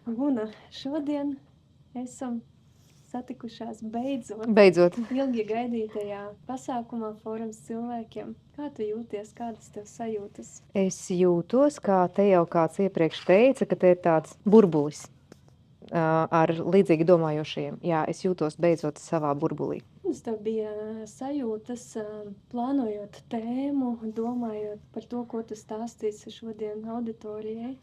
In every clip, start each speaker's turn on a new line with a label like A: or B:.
A: Un šodien esam satikušās beidzot
B: Beidzot.
A: ilgi gaidītajā pasākumā Fórums cilvēkiem. Kā tu jūties, kādas tev sajūtas?
B: Es jūtos, kā te jau kāds iepriekš teica, ka te ir tāds burbulis ar līdzīgi domājošiem. Jā, es jūtos beidzot savā burbulī.
A: Kādas tev bija sajūtas, plānojot tēmu, domājot par to, ko tu stāstīsi šodien auditorijai?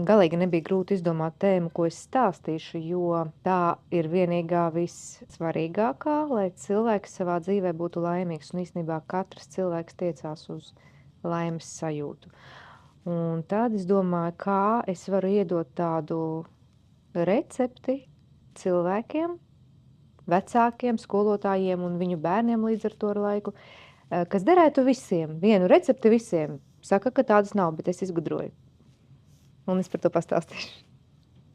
B: Galīgi nebija grūti izdomāt tēmu, ko es stāstīšu, jo tā ir vienīgā vissvarīgākā, lai cilvēks savā dzīvē būtu laimīgs. Un īstenībā katrs cilvēks tiecās uz laimes sajūtu. Un tad es domāju, kā es varu iedot tādu recepti cilvēkiem, vecākiem, skolotājiem un viņu bērniem līdz ar to ar laiku, kas derētu visiem. Vienu recepti visiem. Saka, ka tādas nav, bet es izgudroju. Un es par to pastāstīšu.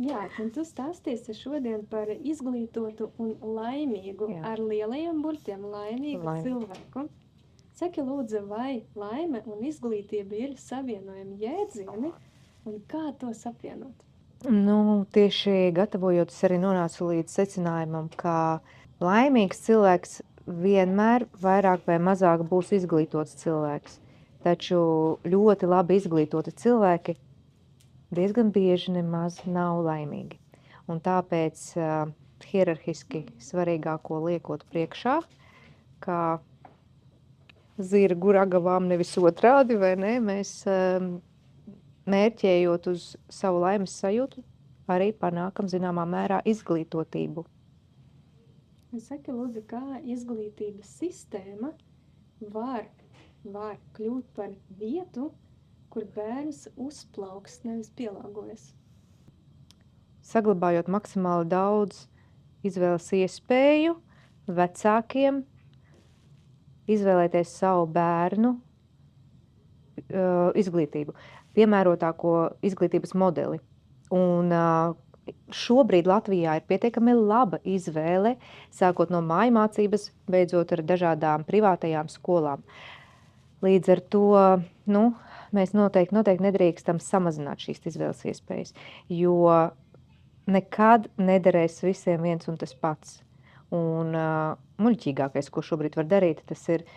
A: Jā, un tu stāstīsi šodien par izglītotu un laimīgu,
B: Jā.
A: ar lielajiem burtiem laimīgu cilvēku. Saki lūdzu, vai laime un izglītība ir savienojami jēdzieni, un kā tos apvienot?
B: Tieši gatavojoties arī nonācu līdz secinājumam, ka laimīgs cilvēks vienmēr vairāk vai mazāk būs izglītots cilvēks. Taču ļoti labi izglītoti cilvēki diezgan bieži nemaz nav laimīgi. Un tāpēc hierarhiski svarīgāko liekot priekšā, kā zirgu ragavām, nevis otrādi, vai ne, mēs mērķējot uz savu laimes sajūtu, arī panākam zināmā mērā izglītotību.
A: Saki lūdzu, kā izglītības sistēma var kļūt par vietu, kur bērns uzplauks, nevis pielāgojas?
B: Saglabājot maksimāli daudz izvēles iespēju vecākiem, izvēlēties savu bērnu izglītību, piemērotāko izglītības modeli. Un šobrīd Latvijā ir pietiekami laba izvēle, sākot no mājmācības, beidzot ar dažādām privātajām skolām. Līdz ar to, mēs noteikti nedrīkstam samazināt šīs izvēles iespējas, jo nekad nederēs visiem viens un tas pats. Un muļķīgākais, ko šobrīd var darīt, tas ir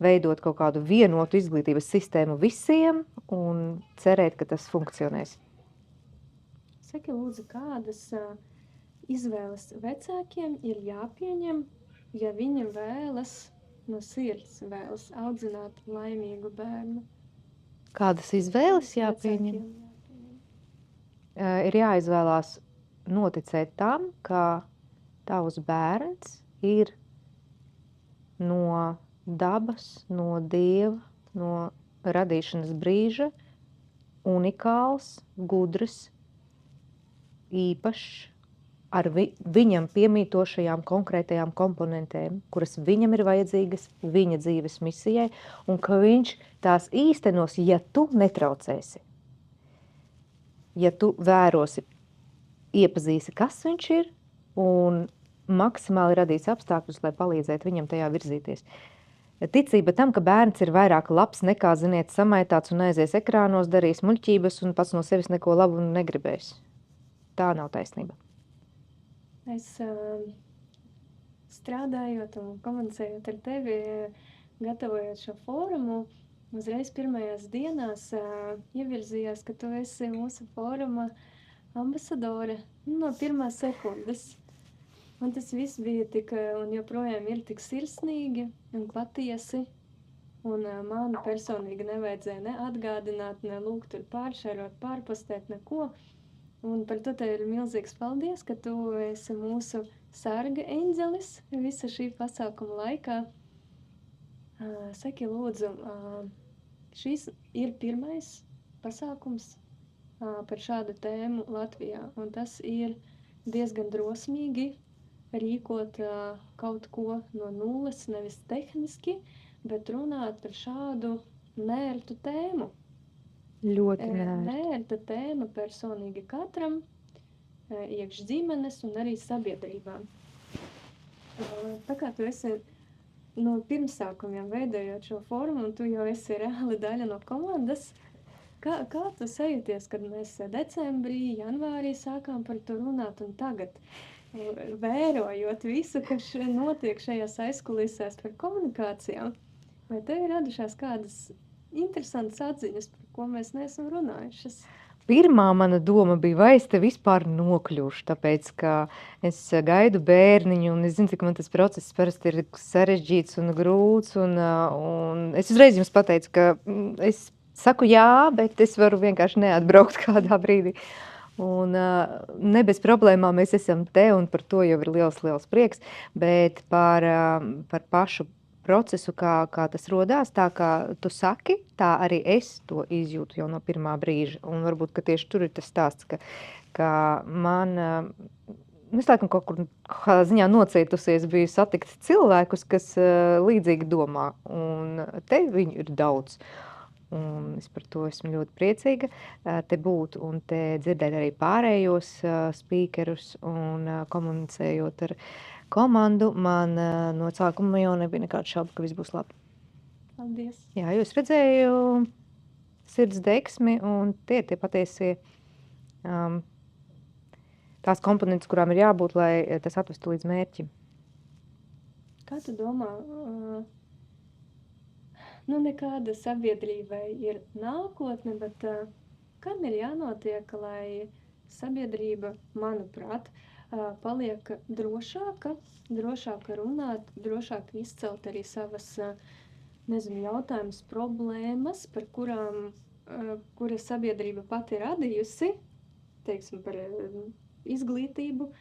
B: veidot kaut kādu vienotu izglītības sistēmu visiem un cerēt, ka tas funkcionēs.
A: Saki lūdzu, kādas izvēles vecākiem ir jāpieņem, ja viņi vēlas no sirds audzināt laimīgu bērnu?
B: Kādas izvēles jāpieņem? Ir jāizvēlās noticēt tam, ka tavs bērns ir no dabas, no Dieva, no radīšanas brīža unikāls, gudrs, īpašs, ar viņam piemītošajām konkrētajām komponentēm, kuras viņam ir vajadzīgas viņa dzīves misijai, un ka viņš tās īstenos, ja tu netraucēsi. Ja tu vērosi, iepazīsi, kas viņš ir, un maksimāli radīs apstākļus, lai palīdzētu viņam tajā virzīties. Ticība tam, ka bērns ir vairāk labs nekā, ziniet, samaitāts un aizies ekrānos, darīs muļķības un pats no sevis neko labu negribēs. Tā nav taisnība.
A: Es strādājot un komunicējot ar tevi, gatavojot šo fórumu, uzreiz pirmajās dienās ievirzījās, ka tu esi mūsu fóruma ambasadore no pirmās sekundes. Un tas viss bija tik, un joprojām ir tik sirsnīgi un patiesi. Un man personīgi nevajadzēja ne atgādināt, ne lūgt tur pāršērot, pārpostēt, neko. Un par to tev ir milzīgs paldies, ka tu esi mūsu sarga eņģelis visa šī pasākuma laikā. Saki lūdzu, šis ir pirmais pasākums par šādu tēmu Latvijā. Un tas ir diezgan drosmīgi rīkot kaut ko no nulles, nevis tehniski, bet runāt par šādu nērtu tēmu.
B: Ļoti
A: nērta tēma personīgi katram, iekš ģimenes un arī sabiedrībām. Tā kā tu esi no pirmsākumiem veidojot šo formu, un tu jau esi reāli daļa no komandas, Kā tu sajūties, kad mēs decembrī, janvārī sākām par to runāt un tagad, vērojot visu, kas notiek šajās aizkulisēs par komunikācijām, vai tev ir radušās kādas interesantas atziņas, par ko mēs neesam runājušas?
B: Pirmā mana doma bija, vai es te vispār nokļūšu, tāpēc, ka es gaidu bērniņu, un es zinu, cik man tas process parasti ir sarežģīts un grūts, un es uzreiz jums pateicu, ka es saku jā, bet es varu vienkārši neatbraukt kādā brīdī. Un ne bez problēmām mēs esam te, un par to jau ir liels prieks, bet par pašu procesu, kā tas rodās, tā kā tu saki, tā arī es to izjūtu jau no pirmā brīža. Un varbūt, ka tieši tur ir tas stāsts, ka man, es laikam kaut kur kādā ziņā nocietusies biju satikt cilvēkus, kas līdzīgi domā, un te viņu ir daudz. Un es par to esmu ļoti priecīga te būt un te dzirdēt arī pārējos spīkerus un komunicējot ar komandu. Man no sākuma jau nebija nekāda šauba, ka viss būs labi.
A: Paldies!
B: Jā, jo es redzēju sirds deksmi un tie patiesie tās komponentes, kurām ir jābūt, lai tas atvestu līdz mērķim.
A: Kā tu domā, nekāda sabiedrībai ir nākotne, bet kam ir jānotiek, lai sabiedrība, manuprāt, paliek drošāka runāt, drošāk izcelt arī savas, jautājumus, problēmas, par kurām, kuras sabiedrība pati radījusi, teiksim, par izglītību,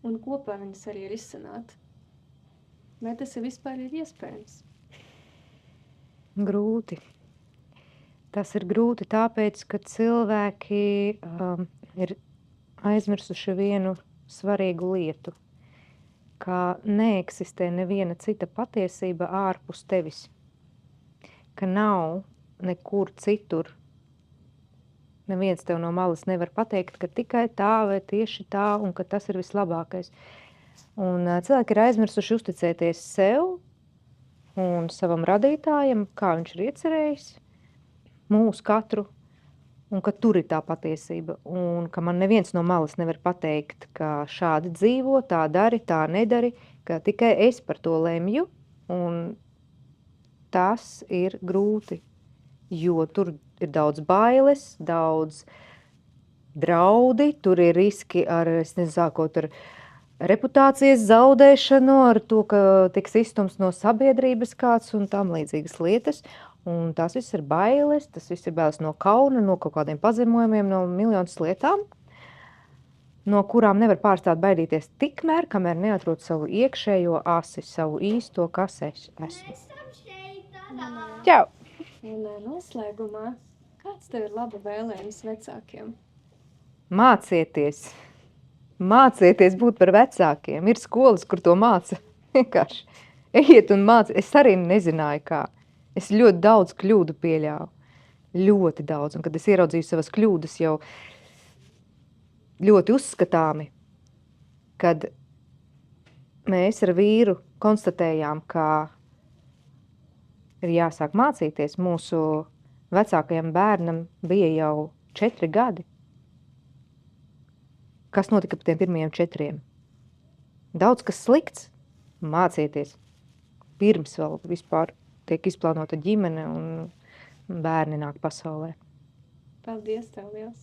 A: un kopā viņas arī risināt. Vai tas vispār ir iespējams?
B: Grūti. Tas ir grūti tāpēc, ka cilvēki ir aizmirsuši vienu svarīgu lietu, ka neeksistē neviena cita patiesība ārpus tevis, ka nav nekur citur. Neviens tev no malas nevar pateikt, ka tikai tā vai tieši tā un ka tas ir vislabākais. Un cilvēki ir aizmirsuši uzticēties sev un savam radītājam, kā viņš ir iecerējis, mūs katru, un ka tur ir tā patiesība, un ka man neviens no malas nevar pateikt, ka šādi dzīvo, tā dari, tā nedari, ka tikai es par to lemju, un tas ir grūti, jo tur ir daudz bailes, daudz draudi, tur ir riski ar, sākot ar reputācijas zaudēšanu, ar to, ka tiks izstumts no sabiedrības kāds un tam līdzīgas lietas. Un tās viss ir bailes, tas viss ir bailes no kauna, no kaut kādiem pazemojumiem, no miljonas lietām, no kurām nevar pārstāt baidīties tikmēr, kamēr neatrod savu iekšējo asi, savu īsto, kas es esmu. Čau!
A: Un noslēgumā, kāds tev ir laba vēlējums vecākiem?
B: Mācieties būt par vecākiem. Ir skolas, kur to māca. Vienkārši ejiet un māci. Es arī nezināju, kā. Es ļoti daudz kļūdu pieļāvu. Ļoti daudz. Un kad es ieraudzīju savas kļūdas jau ļoti uzskatāmi, kad mēs ar vīru konstatējām, ka ir jāsāk mācīties. Mūsu vecākajam bērnam bija jau 4 gadi. Kas notika par tiem pirmajiem 4? Daudz kas slikts. Mācieties. Pirms vēl vispār tiek izplānota ģimene un bērni nāk pasaulē.
A: Paldies tev liels!